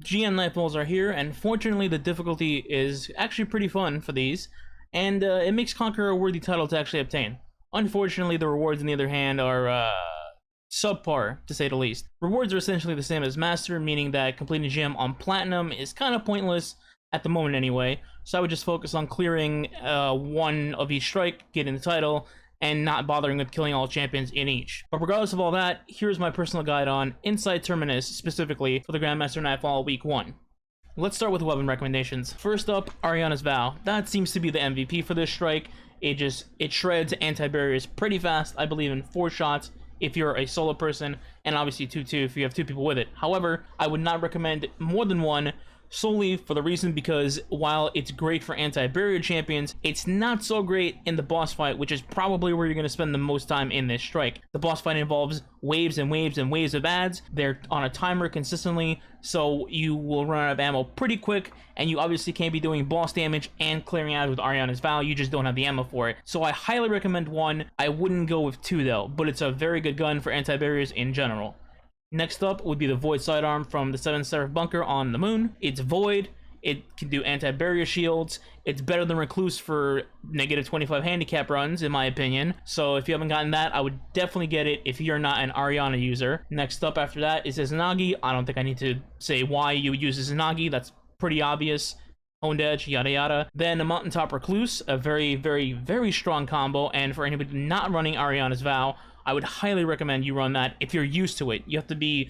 GM Nightfalls are here, and fortunately the difficulty is actually pretty fun for these, and it makes Conqueror a worthy title to actually obtain. Unfortunately, the rewards, on the other hand, are subpar, to say the least. Rewards are essentially the same as Master, meaning that completing GM on Platinum is kind of pointless, at the moment anyway, so I would just focus on clearing one of each strike, getting the title, and not bothering with killing all champions in each. But regardless of all that, here's my personal guide on Inside Terminus, specifically for the Grandmaster Nightfall Week 1. Let's start with weapon recommendations. First up, Ariana's Vow. That seems to be the MVP for this strike. It shreds anti-barriers pretty fast, I believe in 4 shots if you're a solo person, and obviously 2-2 if you have 2 people with it. However, I would not recommend more than 1, solely for the reason because while it's great for anti-barrier champions, it's not so great in the boss fight, which is probably where you're going to spend the most time in this strike. The boss fight involves waves and waves and waves of ads. They're on a timer consistently, so you will run out of ammo pretty quick, and you obviously can't be doing boss damage and clearing out with Ariana's Vow. You just don't have the ammo for it. So I highly recommend 1. I wouldn't go with 2 though, but it's a very good gun for anti-barriers in general. Next up would be the Void Sidearm from the 7 Seraph Bunker on the moon. It's Void, it can do anti-barrier shields, it's better than Recluse for negative 25 handicap runs, in my opinion. So if you haven't gotten that, I would definitely get it if you're not an Ariana user. Next up after that is Izanagi. I don't think I need to say why you would use Izanagi, that's pretty obvious. Honed Edge, yada yada. Then a Mountaintop Recluse, a very, very, very strong combo, and for anybody not running Ariana's Vow, I would highly recommend you run that if you're used to it. You have to be,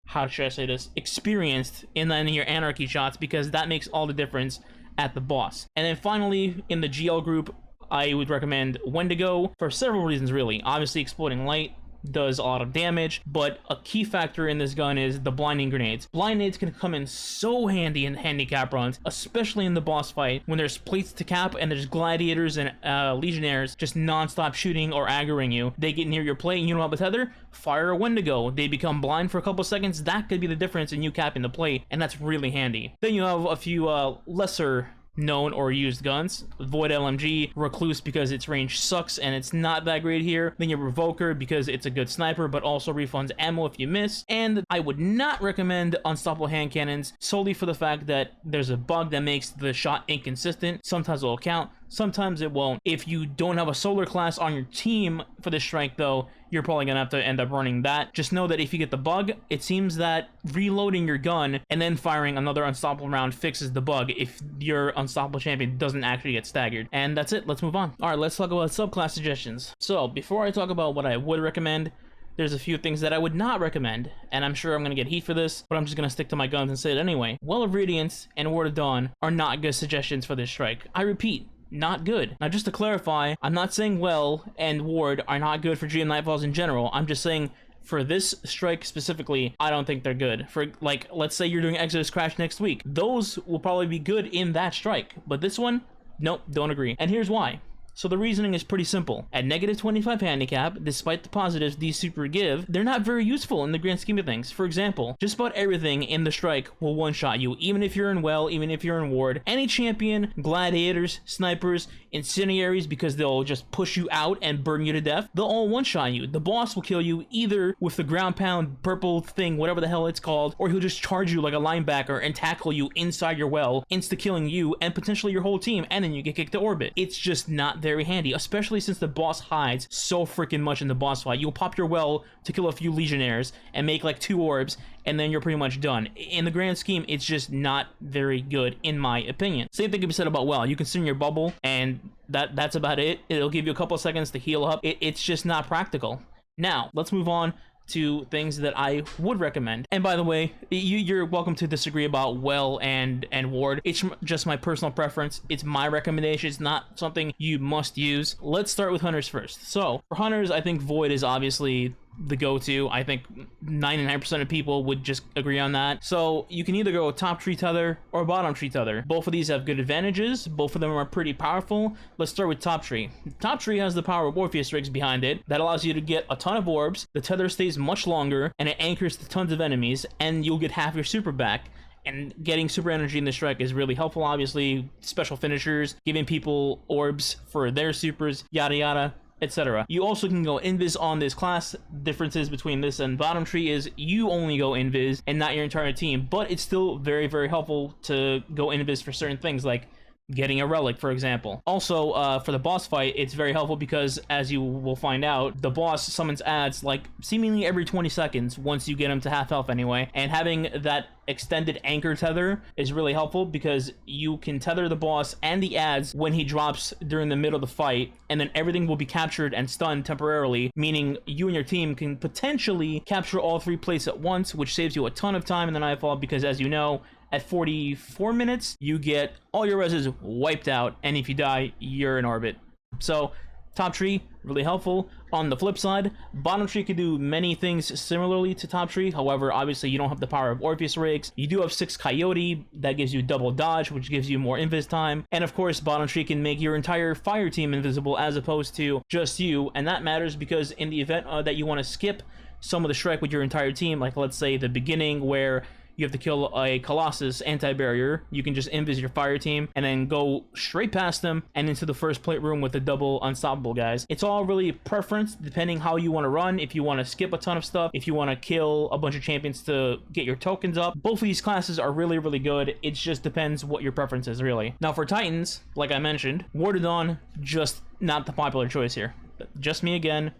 how should I say this, experienced in your Anarchy shots, because that makes all the difference at the boss. And then finally, in the GL group, I would recommend Wendigo for several reasons, really. Obviously, Exploding Light does a lot of damage, but a key factor in this gun is the blinding grenades. Blind nades can come in so handy in handicap runs, especially in the boss fight when there's plates to cap and there's gladiators and legionnaires just non-stop shooting or aggroing you. They get near your plate and you don't have a tether, fire a Wendigo. They become blind for a couple seconds. That could be the difference in you capping the plate, and that's really handy. Then you have a few lesser known or used guns. Void LMG, Recluse because its range sucks and it's not that great here. Then your Revoker because it's a good sniper but also refunds ammo if you miss. And I would not recommend Unstoppable Hand Cannons solely for the fact that there's a bug that makes the shot inconsistent. Sometimes it'll count, sometimes it won't. If you don't have a solar class on your team for this strike though, you're probably gonna have to end up running that. Just know that if you get the bug, it seems that reloading your gun and then firing another unstoppable round fixes the bug if your unstoppable champion doesn't actually get staggered. And that's it, let's move on. Alright, let's talk about subclass suggestions. So before I talk about what I would recommend, there's a few things that I would not recommend, and I'm sure I'm gonna get heat for this, but I'm just gonna stick to my guns and say it anyway. Well of Radiance and Ward of Dawn are not good suggestions for this strike. I repeat, not good. Now just to clarify, I'm not saying Well and Ward are not good for GM Nightfalls in general. I'm just saying for this strike specifically, I don't think they're good. For like, let's say you're doing Exodus Crash next week. Those will probably be good in that strike, but this one, nope, don't agree. And here's why. So the reasoning is pretty simple. At negative 25 handicap, despite the positives these super give, they're not very useful in the grand scheme of things. For example, just about everything in the strike will one-shot you, even if you're in Well, even if you're in Ward. Any champion, gladiators, snipers, incendiaries, because they'll just push you out and burn you to death, they'll all one-shot you. The boss will kill you either with the ground pound purple thing, whatever the hell it's called, or he'll just charge you like a linebacker and tackle you inside your well, insta-killing you and potentially your whole team, and then you get kicked to orbit. It's just not very handy, especially since the boss hides so freaking much in the boss fight. You'll pop your well to kill a few legionnaires and make like 2 orbs, and then you're pretty much done. In the grand scheme, it's just not very good, in my opinion. Same thing can be said about Well. You can sit in your bubble, and that's about it. It'll give you a couple of seconds to heal up. It's just not practical. Now, let's move on to things that I would recommend. And by the way, you're welcome to disagree about Well and Ward. It's just my personal preference. It's my recommendation. It's not something you must use. Let's start with Hunters first. So for Hunters, I think Void is obviously the go-to. I think 99% of people would just agree on that. So you can either go top tree tether or bottom tree tether. Both of these have good advantages. Both of them are pretty powerful. Let's start with top tree. Top tree has the power of Orpheus rigs behind it that allows you to get a ton of orbs. The tether stays much longer and it anchors to tons of enemies, and you'll get half your super back. And getting super energy in the strike is really helpful. Obviously, special finishers, giving people orbs for their supers, yada yada. etc. You also can go invis on this class. Differences between this and bottom tree is you only go invis and not your entire team, but it's still very, very helpful to go invis for certain things like getting a relic, for example. Also, for the boss fight, it's very helpful because, as you will find out, the boss summons adds like seemingly every 20 seconds once you get him to half health anyway, and having that extended anchor tether is really helpful because you can tether the boss and the adds when he drops during the middle of the fight, and then everything will be captured and stunned temporarily, meaning you and your team can potentially capture all 3 plates at once, which saves you a ton of time in the Nightfall because, as you know, at 44 minutes, you get all your reses wiped out, and if you die, you're in orbit. So, top tree, really helpful. On the flip side, bottom tree can do many things similarly to top tree. However, obviously, you don't have the power of Orpheus rigs. You do have 6 Coyote, that gives you double dodge, which gives you more invis time. And of course, bottom tree can make your entire fire team invisible as opposed to just you. And that matters because in the event that you want to skip some of the strike with your entire team, like let's say the beginning where you have to kill a Colossus anti-barrier, you can just invis your fire team and then go straight past them and into the first plate room with the double unstoppable guys. It's all really preference depending how you want to run. If you want to skip a ton of stuff, if you want to kill a bunch of champions to get your tokens up, both of these classes are really, really good. It just depends what your preference is, really. Now for Titans, like I mentioned, Warded On, just not the popular choice here. Just me again.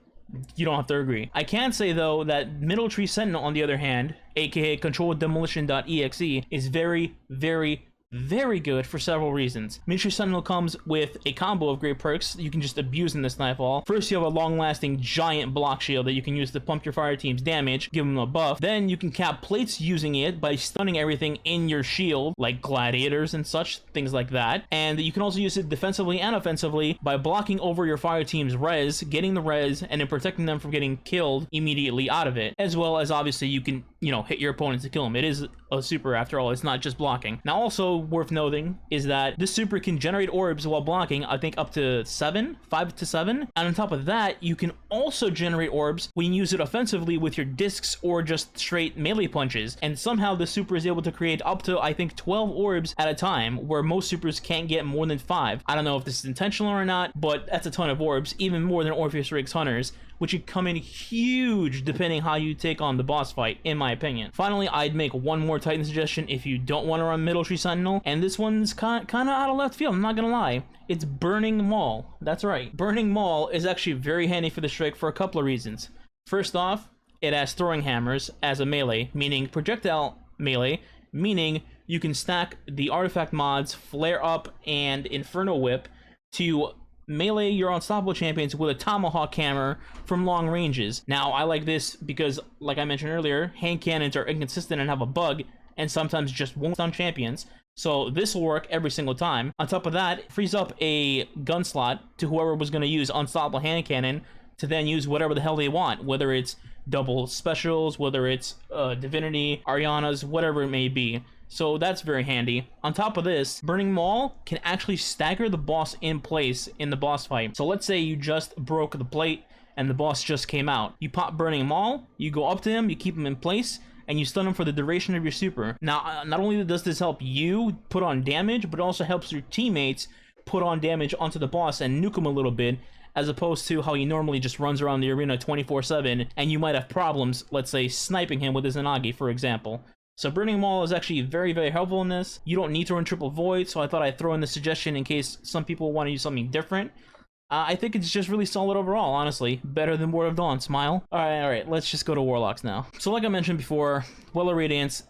You don't have to agree. I can say, though, that Middle Tree Sentinel, on the other hand, aka ControlDemolition.exe, is very, very, very good for several reasons. Middle Tree Sentinel comes with a combo of great perks you can just abuse in this Nightfall. First, you have a long-lasting giant block shield that you can use to pump your fire team's damage, give them a buff. Then you can cap plates using it by stunning everything in your shield, like gladiators and such, things like that. And you can also use it defensively and offensively by blocking over your fire team's res, getting the res, and then protecting them from getting killed immediately out of it. As well as, obviously, you can, hit your opponents to kill them. It is a super, after all. It's not just blocking. Now, also worth noting is that this super can generate orbs while blocking, I think up to 5 to 7. And on top of that, you can also generate orbs when you use it offensively with your discs or just straight melee punches. And somehow the super is able to create up to, I think, 12 orbs at a time, where most supers can't get more than 5. I don't know if this is intentional or not, but that's a ton of orbs, even more than Orpheus Riggs Hunters, which could come in huge depending how you take on the boss fight, in my opinion. Finally, I'd make one more Titan suggestion if you don't want to run Middle Tree Sentinel, and this one's kind of out of left field, I'm not gonna lie. It's Burning Maul. That's right. Burning Maul is actually very handy for the strike for a couple of reasons. First off, it has throwing hammers as a melee, meaning projectile melee, meaning you can stack the artifact mods, Flare Up, and Inferno Whip to melee your unstoppable champions with a tomahawk hammer from long ranges. Now, I like this because, like I mentioned earlier, hand cannons are inconsistent and have a bug, and sometimes just won't stun champions. So this will work every single time. On top of that, it frees up a gun slot to whoever was going to use unstoppable hand cannon to then use whatever the hell they want, whether it's double specials, whether it's divinity, Ariana's, whatever it may be. So that's very handy. On top of this, Burning Maul can actually stagger the boss in place in the boss fight. So let's say you just broke the plate and the boss just came out. You pop Burning Maul, you go up to him, you keep him in place, and you stun him for the duration of your super. Now, not only does this help you put on damage, but it also helps your teammates put on damage onto the boss and nuke him a little bit, as opposed to how he normally just runs around the arena 24/7, and you might have problems, let's say, sniping him with his Zanagi, for example. So Burning Maul is actually very, very helpful in this. You don't need to run Triple Void, so I thought I'd throw in the suggestion in case some people want to use something different. I think it's just really solid overall, honestly. Better than Ward of Dawn, smile. Alright, let's just go to Warlocks now. So like I mentioned before, Well of Radiance,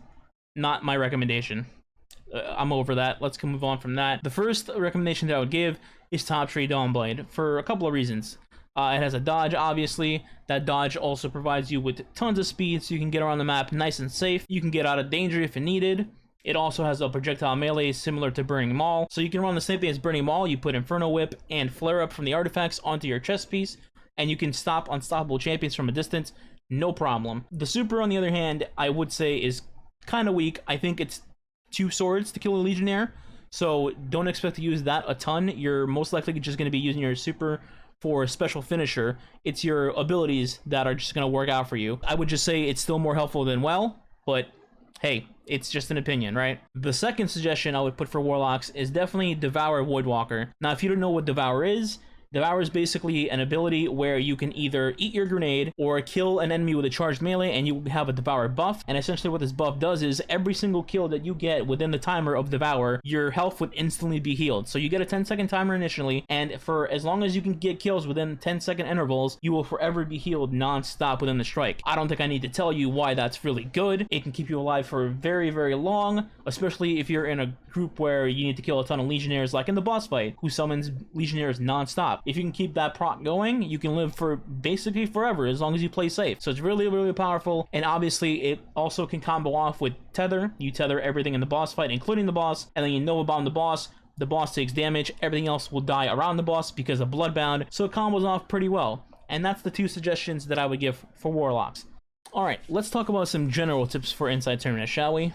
not my recommendation. I'm over that. Let's move on from that. The first recommendation that I would give is Top Tree Dawnblade, for a couple of reasons. It has a dodge, obviously. That dodge also provides you with tons of speed, so you can get around the map nice and safe. You can get out of danger if needed. It also has a projectile melee similar to Burning Maul, so you can run the same thing as Burning Maul. You put Inferno Whip and Flare Up from the artifacts onto your chest piece, and you can stop unstoppable champions from a distance, no problem. The super, on the other hand, I would say is kind of weak. I think it's 2 swords to kill a Legionnaire, so don't expect to use that a ton. You're most likely just going to be using your super for a special finisher. It's your abilities that are just going to work out for you. I would just say it's still more helpful than well, but hey, it's just an opinion, right? The second suggestion I would put for Warlocks is definitely Devour Voidwalker. Now, if you don't know what Devour is, Devour is basically an ability where you can either eat your grenade or kill an enemy with a charged melee and you have a Devour buff. And essentially what this buff does is every single kill that you get within the timer of Devour, your health would instantly be healed. So you get a 10-second timer initially, and for as long as you can get kills within 10-second intervals, you will forever be healed non-stop within the strike. I don't think I need to tell you why that's really good. It can keep you alive for very, very long, especially if you're in a group where you need to kill a ton of Legionnaires, like in the boss fight, who summons Legionnaires non-stop. If you can keep that proc going, you can live for basically forever as long as you play safe. So it's really, really powerful, and obviously it also can combo off with Tether. You tether everything in the boss fight, including the boss, and then you Nova Bomb the boss takes damage, everything else will die around the boss because of Bloodbound, so it combos off pretty well. And that's the 2 suggestions that I would give for Warlocks. Alright, let's talk about some general tips for Inside Terminus, shall we?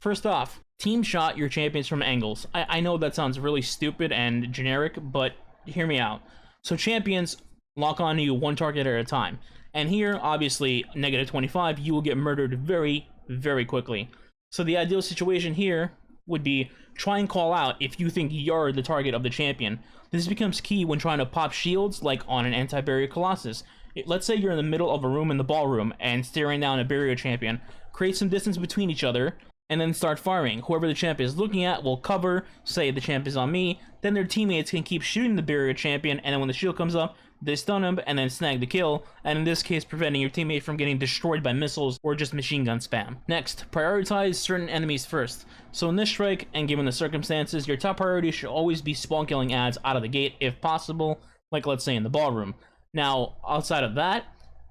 First off, team shot your champions from angles. I know that sounds really stupid and generic, but hear me out. So champions lock onto you one target at a time. And here, obviously, -25, you will get murdered very, very quickly. So the ideal situation here would be try and call out if you think you're the target of the champion. This becomes key when trying to pop shields, like on an anti-barrier Colossus. Let's say you're in the middle of a room in the ballroom and staring down a barrier champion. Create some distance between each other, and then start firing. Whoever the champ is looking at will cover, say the champ is on me, then their teammates can keep shooting the barrier champion, and then when the shield comes up, they stun him and then snag the kill, and in this case preventing your teammate from getting destroyed by missiles or just machine gun spam. Next, prioritize certain enemies first. So in this strike, and given the circumstances, your top priority should always be spawn killing ads out of the gate if possible, like let's say in the ballroom. Now, outside of that,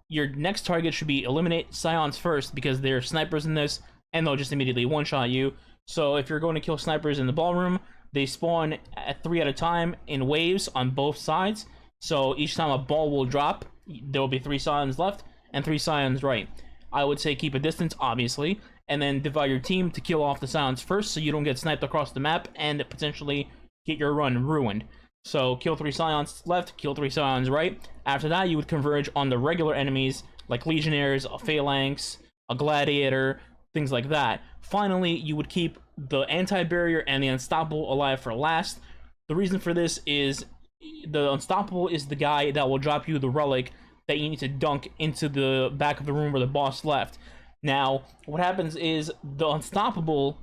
your next target should be eliminate Scions first, because they're snipers in this, and they'll just immediately one-shot you. So if you're going to kill snipers in the ballroom, they spawn at 3 at a time in waves on both sides. So each time a ball will drop, there will be 3 Scions left and 3 Scions right. I would say keep a distance, obviously, and then divide your team to kill off the Scions first so you don't get sniped across the map and potentially get your run ruined. So kill 3 Scions left, kill 3 Scions right. After that, you would converge on the regular enemies like Legionnaires, a Phalanx, a Gladiator, things like that. Finally, you would keep the anti-barrier and the unstoppable alive for last. The reason for this is the unstoppable is the guy that will drop you the relic that you need to dunk into the back of the room where the boss left. Now, what happens is the unstoppable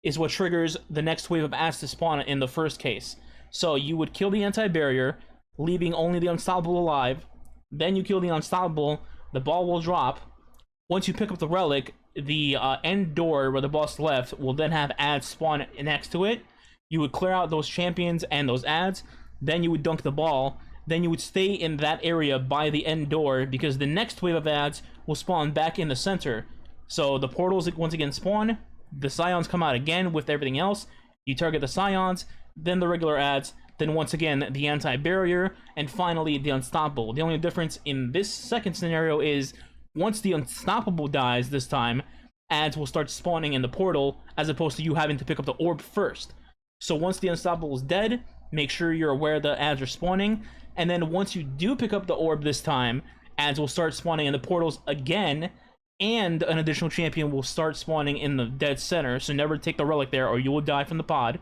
is what triggers the next wave of ads to spawn in the first case. So you would kill the anti-barrier, leaving only the unstoppable alive. Then you kill the unstoppable, the ball will drop. Once you pick up the relic, the end door where the boss left will then have ads spawn next to it. You would clear out those champions and those ads, then you would dunk the ball, then you would stay in that area by the end door because the next wave of ads will spawn back in the center. So the portals once again spawn, the Scions come out again with everything else, you target the Scions, then the regular ads, then once again the anti-barrier, and finally the unstoppable. The only difference in this second scenario is once the unstoppable dies this time, ads will start spawning in the portal as opposed to you having to pick up the orb first. So once the unstoppable is dead, make sure you're aware the ads are spawning, and then once you do pick up the orb this time, ads will start spawning in the portals again, and an additional champion will start spawning in the dead center, so never take the relic there or you will die from the pod.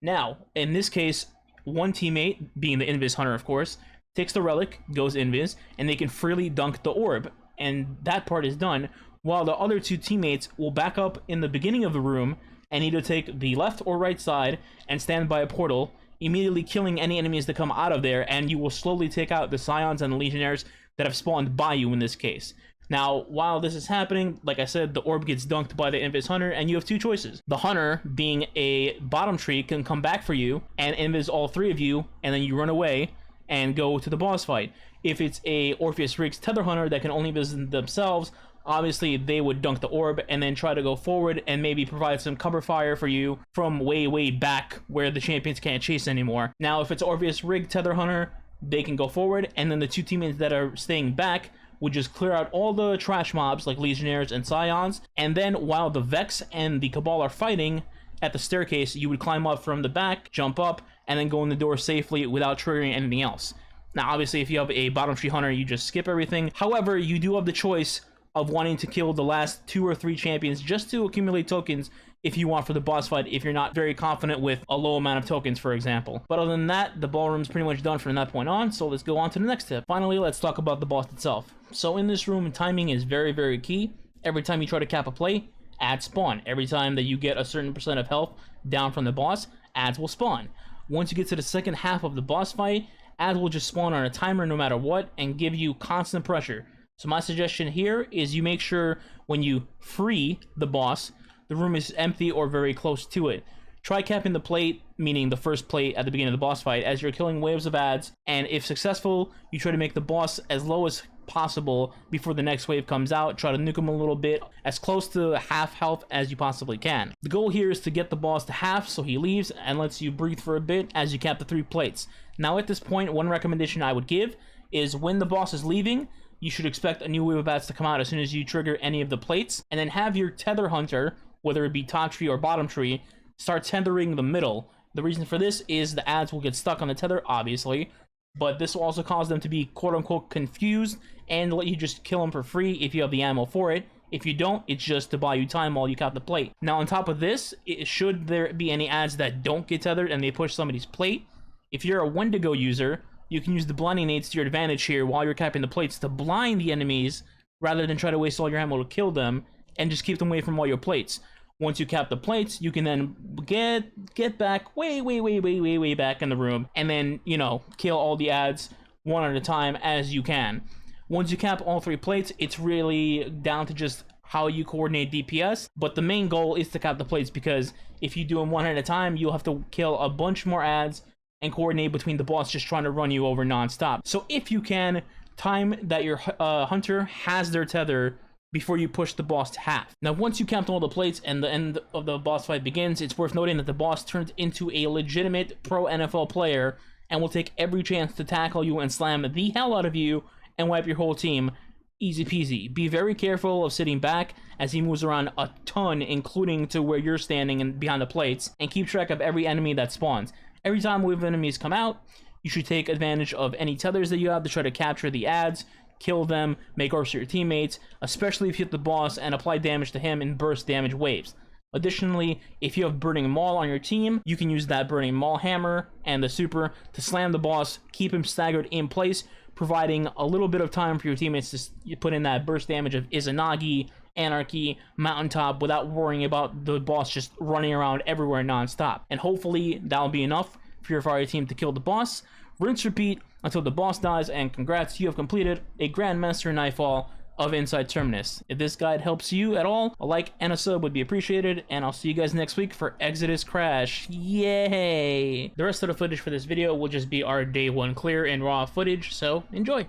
Now, in this case, one teammate, being the Invis Hunter of course, takes the relic, goes Invis, and they can freely dunk the orb, and that part is done, while the other 2 teammates will back up in the beginning of the room and either take the left or right side and stand by a portal, immediately killing any enemies that come out of there, and you will slowly take out the Scions and the Legionnaires that have spawned by you in this case. Now, while this is happening, like I said, the orb gets dunked by the Invis Hunter, and you have 2 choices. The Hunter, being a bottom tree, can come back for you and Invis all 3 of you, and then you run away and go to the boss fight. If it's a Orpheus Riggs Tether Hunter that can only visit themselves, obviously they would dunk the orb and then try to go forward and maybe provide some cover fire for you from way back where the champions can't chase anymore. Now, if it's Orpheus Riggs Tether Hunter, they can go forward, and then the 2 teammates that are staying back would just clear out all the trash mobs like Legionnaires and Scions, and then while the Vex and the Cabal are fighting at the staircase, you would climb up from the back, jump up, and then go in the door safely without triggering anything else. Now, obviously, if you have a bottom tree hunter, you just skip everything. However, you do have the choice of wanting to kill the last 2 or 3 champions just to accumulate tokens if you want for the boss fight, if you're not very confident with a low amount of tokens, for example. But other than that, the ballroom's pretty much done from that point on, so let's go on to the next tip. Finally, let's talk about the boss itself. So in this room, timing is very, very key. Every time you try to cap a play, adds spawn. Every time that you get a certain percent of health down from the boss, adds will spawn. Once you get to the second half of the boss fight, adds will just spawn on a timer no matter what and give you constant pressure. So my suggestion here is you make sure when you free the boss, the room is empty or very close to it. Try capping the plate, meaning the first plate at the beginning of the boss fight, as you're killing waves of adds, and if successful, you try to make the boss as low as possible before the next wave comes out. Try to nuke him a little bit, as close to half health as you possibly can. The goal here is to get the boss to half so he leaves and lets you breathe for a bit as you cap the 3 plates. Now at this point, one recommendation I would give is when the boss is leaving, you should expect a new wave of adds to come out as soon as you trigger any of the plates, and then have your tether hunter, whether it be top tree or bottom tree, start tethering the middle. The reason for this is the adds will get stuck on the tether, obviously, but this will also cause them to be quote-unquote confused and let you just kill them for free if you have the ammo for it. If you don't, it's just to buy you time while you cap the plate. Now on top of this, should there be any adds that don't get tethered and they push somebody's plate, if you're a Wendigo user, you can use the blinding nades to your advantage here while you're capping the plates to blind the enemies rather than try to waste all your ammo to kill them and just keep them away from all your plates. Once you cap the plates, you can then get back way back in the room and then, you know, kill all the adds one at a time as you can. Once you cap all 3 plates, it's really down to just how you coordinate DPS, but the main goal is to cap the plates, because if you do them one at a time, you'll have to kill a bunch more adds and coordinate between the boss just trying to run you over non-stop. So if you can, time that your hunter has their tether before you push the boss to half. Now once you capped all the plates and the end of the boss fight begins, it's worth noting that the boss turns into a legitimate pro NFL player and will take every chance to tackle you and slam the hell out of you and wipe your whole team. Easy peasy. Be very careful of sitting back as he moves around a ton, including to where you're standing and behind the plates, and keep track of every enemy that spawns. Every time a wave of enemies come out, you should take advantage of any tethers that you have to try to capture the adds, kill them, make orbs to your teammates, especially if you hit the boss, and apply damage to him in burst damage waves. Additionally, if you have Burning Maul on your team, you can use that Burning Maul hammer and the super to slam the boss, keep him staggered in place, providing a little bit of time for your teammates to put in that burst damage of Izanagi, Anarchy, Mountaintop without worrying about the boss just running around everywhere non-stop. And hopefully that'll be enough for your fire team to kill the boss. Rinse, repeat until the boss dies, and congrats, you have completed a Grandmaster Nightfall of Inside Terminus. If this guide helps you at all, a like and a sub would be appreciated, and I'll see you guys next week for Exodus Crash. Yay! The rest of the footage for this video will just be our day 1 clear and raw footage, so enjoy.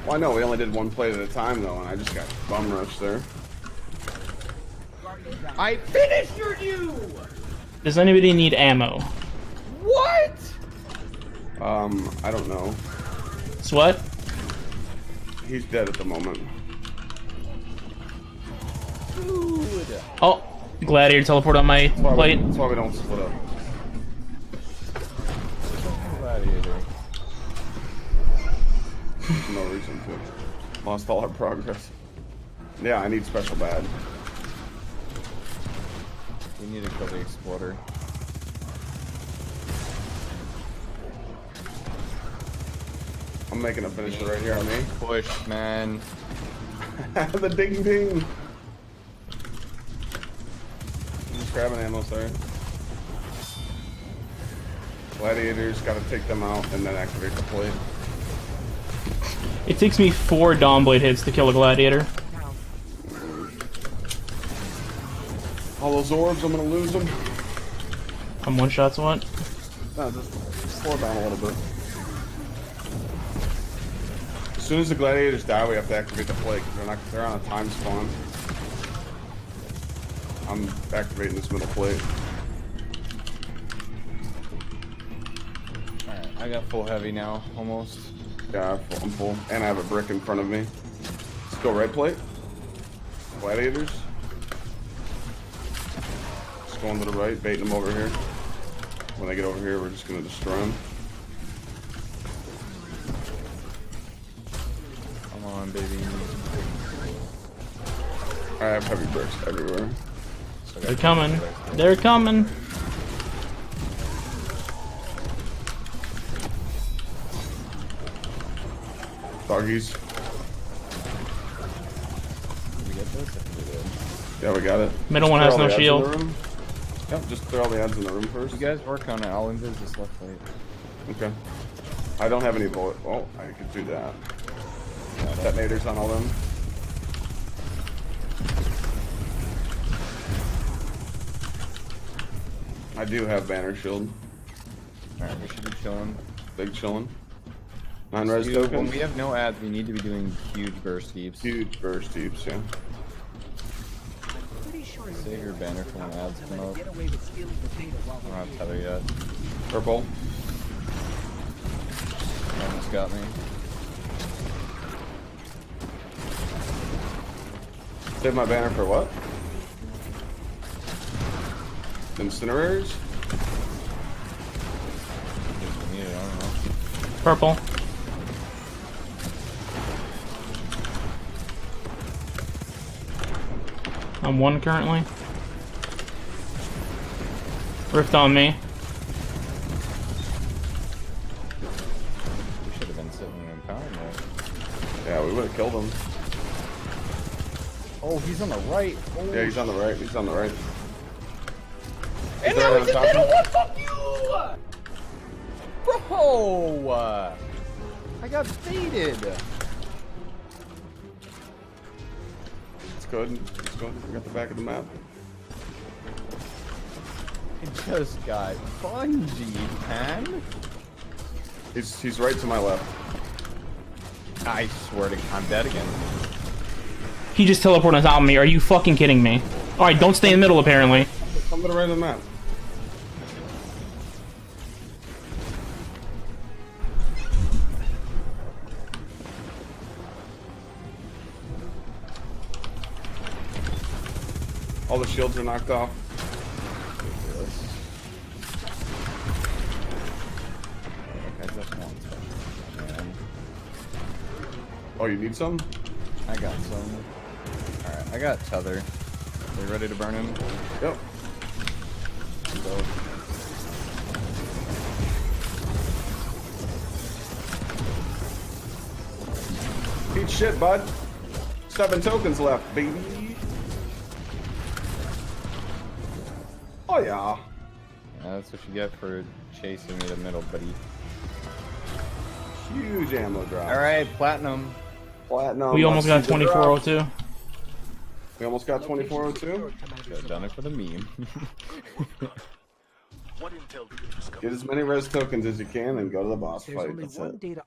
Well, I know we only did 1 plate at a time though, and I just got bum rushed there. I finished you! Does anybody need ammo? What? I don't know. So what? He's dead at the moment. Dude. Oh, Gladiator teleport on my plate. That's why we don't split up. Gladiator. There's no reason to. Lost all our progress. Yeah, I need special bad. We need to kill the exploder. I'm making a finisher right here on me. Push, man. The ding ding. I'm just grabbing ammo, sorry. Gladiators, gotta take them out and then activate the plate. It takes me 4 Dawnblade hits to kill a Gladiator. All those orbs, I'm gonna lose them. I'm one-shots what? No, just slow down a little bit. As soon as the gladiators die, we have to activate the plate because they're on a time spawn. I'm activating this middle plate. Alright, I got full heavy now, almost. Yeah, I'm full. And I have a brick in front of me. Let's go right plate. Gladiators. Just going to the right, baiting them over here. When they get over here, we're just going to destroy them. Come on, baby. I have heavy bricks everywhere. They're coming. They're coming. Doggies. Did we get this? I think we did. Yeah, we got it. Middle one Throw has all no the adds in shield. the room. Yep, just throw all the ads in the room first. You guys work on it. I'll invis this left plate. Okay. I don't have any bullet. Oh, I could do that. Detonators on all them. I do have banner shield. Alright, we should be chilling. Big chillin'. 9 res When tokens. we have no ads, we need to be doing huge burst deeps. Huge burst deeps, yeah. Save your banner for when ads come up. I don't have tether yet. Purple. Almost got me. Save my banner for what? Incinerators? If we need it, I don't know. Purple. I'm 1 currently. Rift on me. We should have been sitting in power mode. Yeah, we would have killed him. Oh, he's on the right. Oh, Yeah, he's on the right. He's on the right. and He's now right he's in on the top. middle. What? Fuck you! Bro! I got baited. It's good. It's good. We got the back of the map. I just got bungee, man. He's right to my left. I swear to God, I'm dead again. He just teleported on top of me. Are you fucking kidding me? Alright, don't stay in the middle apparently. Come to the right of the map. All the shields are knocked off. I just want some, man. Oh, you need some? I got some. Alright, I got tether. Are you ready to burn him? Yep. Go. Eat shit, bud. 7 tokens left, baby. Oh yeah. Yeah, that's what you get for chasing me to the middle, buddy. Huge ammo drop. Alright, platinum. Platinum. We almost got let's see the drop. 2402. We almost got 2402. Should have done it for the meme. Get as many res tokens as you can and go to the boss There's fight. only That's one it. data